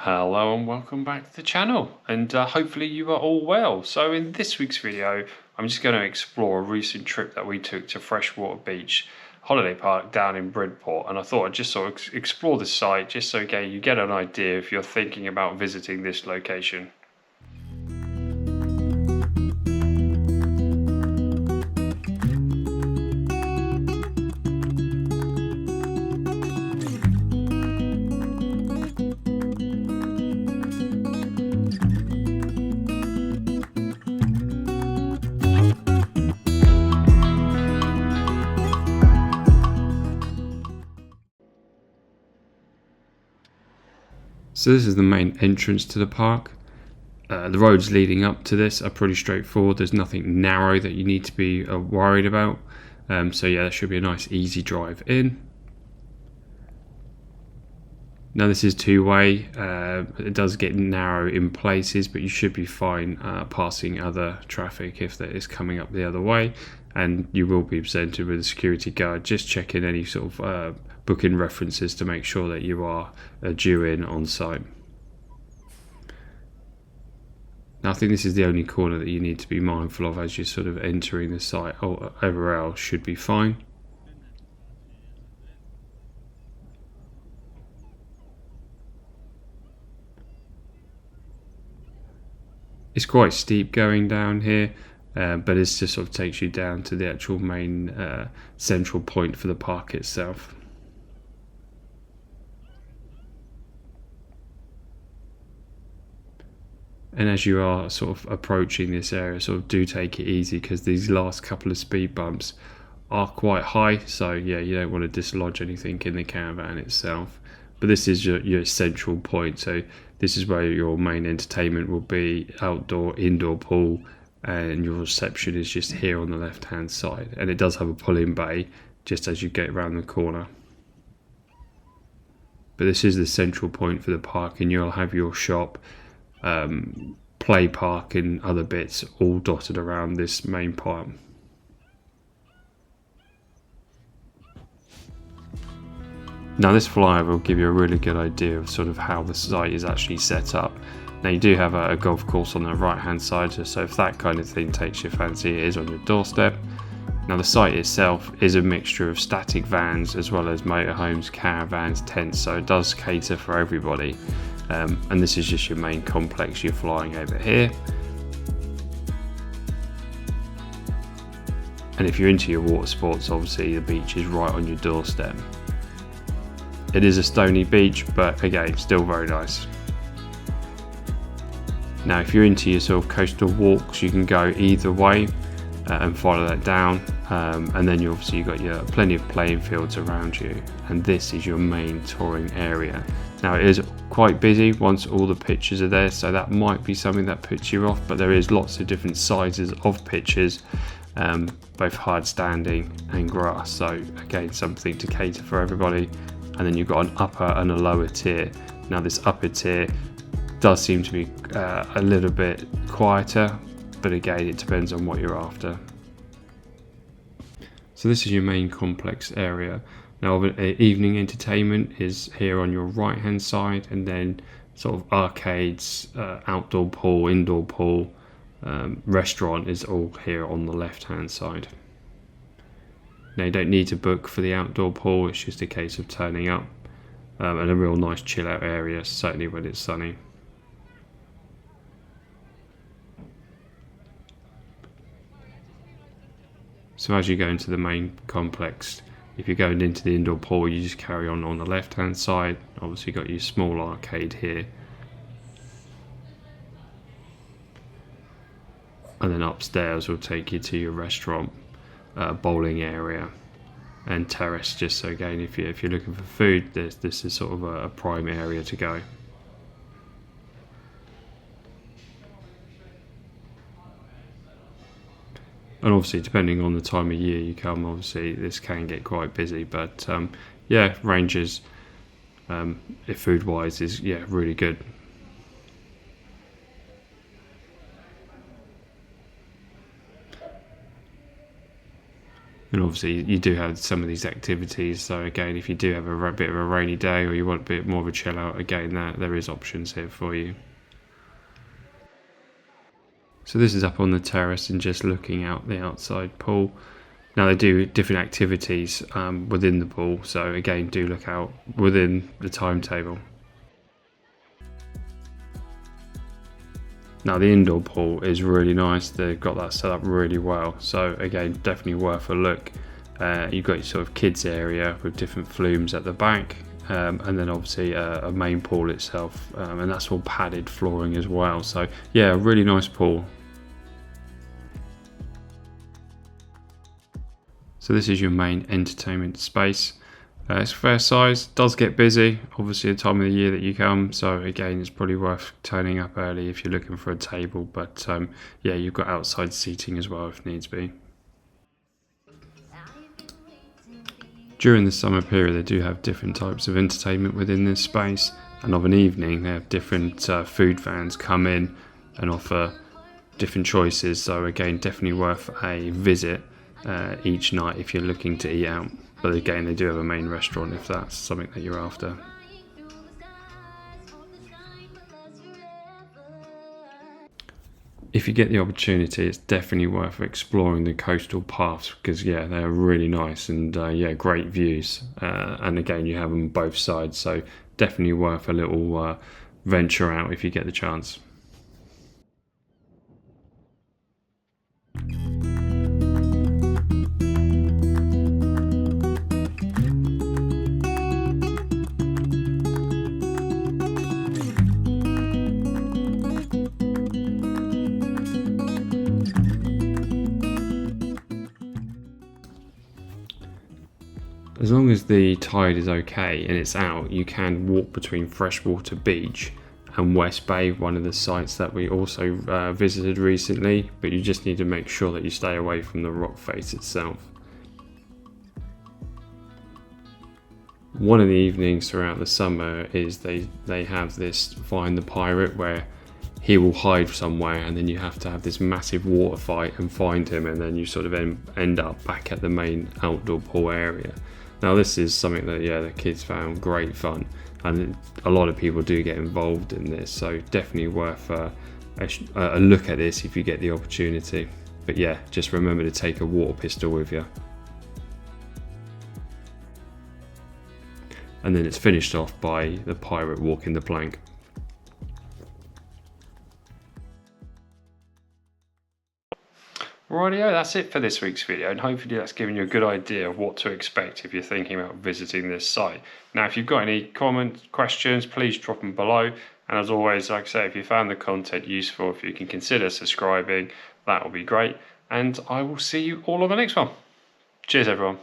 Hello and welcome back to the channel, and hopefully you are all well. So in this week's video I'm just going to explore a recent trip that we took to Freshwater Beach holiday park down in Bridport, and I thought I'd just sort of explore the site just so you get an idea if you're thinking about visiting this location. So this is the main entrance to the park. The roads leading up to this are pretty straightforward. There's nothing narrow that you need to be worried about. So yeah, that should be a nice easy drive in. Now this is two-way. It does get narrow in places, but you should be fine passing other traffic if that is coming up the other way. And you will be presented with a security guard, just checking any sort of booking references to make sure that you are due in on site. Now I think this is the only corner that you need to be mindful of as you're sort of entering the site. All everywhere else should be fine. It's quite steep going down here, but it just sort of takes you down to the actual main central point for the park itself. And as you are sort of approaching this area, sort of do take it easy, because these last couple of speed bumps are quite high, so yeah, you don't want to dislodge anything in the caravan itself. But this is your central point, so this is where your main entertainment will be: outdoor, indoor pool, and your reception is just here on the left hand side. And it does have a pull-in bay just as you get around the corner. But this is the central point for the park, and you'll have your shop, play park and other bits all dotted around this main part. Now this flyover will give you a really good idea of sort of how the site is actually set up. Now you do have a golf course on the right hand side, so if that kind of thing takes your fancy, it is on your doorstep. Now the site itself is a mixture of static vans as well as motorhomes, caravans, tents, so it does cater for everybody. And this is just your main complex you're flying over here. And if you're into your water sports, obviously the beach is right on your doorstep. It is a stony beach, but again, still very nice. Now if you're into your sort of coastal walks, you can go either way and follow that down, and then you've got your plenty of playing fields around you, and this is your main touring area. Now it is quite busy once all the pitches are there, so that might be something that puts you off, but there is lots of different sizes of pitches, both hard standing and grass, so again, something to cater for everybody. And then you've got an upper and a lower tier. Now this upper tier does seem to be a little bit quieter, but again, it depends on what you're after. So this is your main complex area. Now evening entertainment is here on your right hand side, and then sort of arcades, outdoor pool, indoor pool, restaurant is all here on the left hand side. Now you don't need to book for the outdoor pool, it's just a case of turning up, and a real nice chill out area, certainly when it's sunny. So as you go into the main complex, if you're going into the indoor pool, you just carry on the left hand side. Obviously got your small arcade here, and then upstairs will take you to your restaurant, bowling area and terrace, just so again if you're looking for food, this is sort of a prime area to go. And obviously depending on the time of year you come, obviously this can get quite busy, but yeah, ranges if food wise is really good. And obviously you do have some of these activities, so again, if you do have a bit of a rainy day or you want a bit more of a chill out, again, there is options here for you. So this is up on the terrace and just looking out the outside pool. Now they do different activities within the pool, so again, do look out within the timetable. Now the indoor pool is really nice, they've got that set up really well, so again, definitely worth a look. You've got your sort of kids area with different flumes at the back, and then obviously a main pool itself, and that's all padded flooring as well, so yeah, really nice pool. So this is your main entertainment space. It's fair size, does get busy, obviously the time of the year that you come, so again it's probably worth turning up early if you're looking for a table, but yeah, you've got outside seating as well if needs be. During the summer period they do have different types of entertainment within this space, and of an evening they have different food vans come in and offer different choices, so again definitely worth a visit each night if you're looking to eat out. But again, they do have a main restaurant if that's something that you're after. If you get the opportunity, it's definitely worth exploring the coastal paths because yeah, they're really nice and yeah, great views. And again, you have them both sides, so definitely worth a little venture out if you get the chance. As long as the tide is okay and it's out, you can walk between Freshwater Beach and West Bay, one of the sites that we also visited recently, but you just need to make sure that you stay away from the rock face itself. One of the evenings throughout the summer is they have this Find the Pirate where he will hide somewhere and then you have to have this massive water fight and find him, and then you sort of end up back at the main outdoor pool area. Now this is something that yeah, the kids found great fun, and a lot of people do get involved in this, so definitely worth a look at this if you get the opportunity. But yeah, just remember to take a water pistol with you. And then it's finished off by the pirate walking the plank. Rightio, that's it for this week's video, and hopefully that's given you a good idea of what to expect if you're thinking about visiting this site. Now if you've got any comments, questions, please drop them below, and as always, like I say, if you found the content useful, if you can consider subscribing, that will be great, and I will see you all on the next one. Cheers everyone.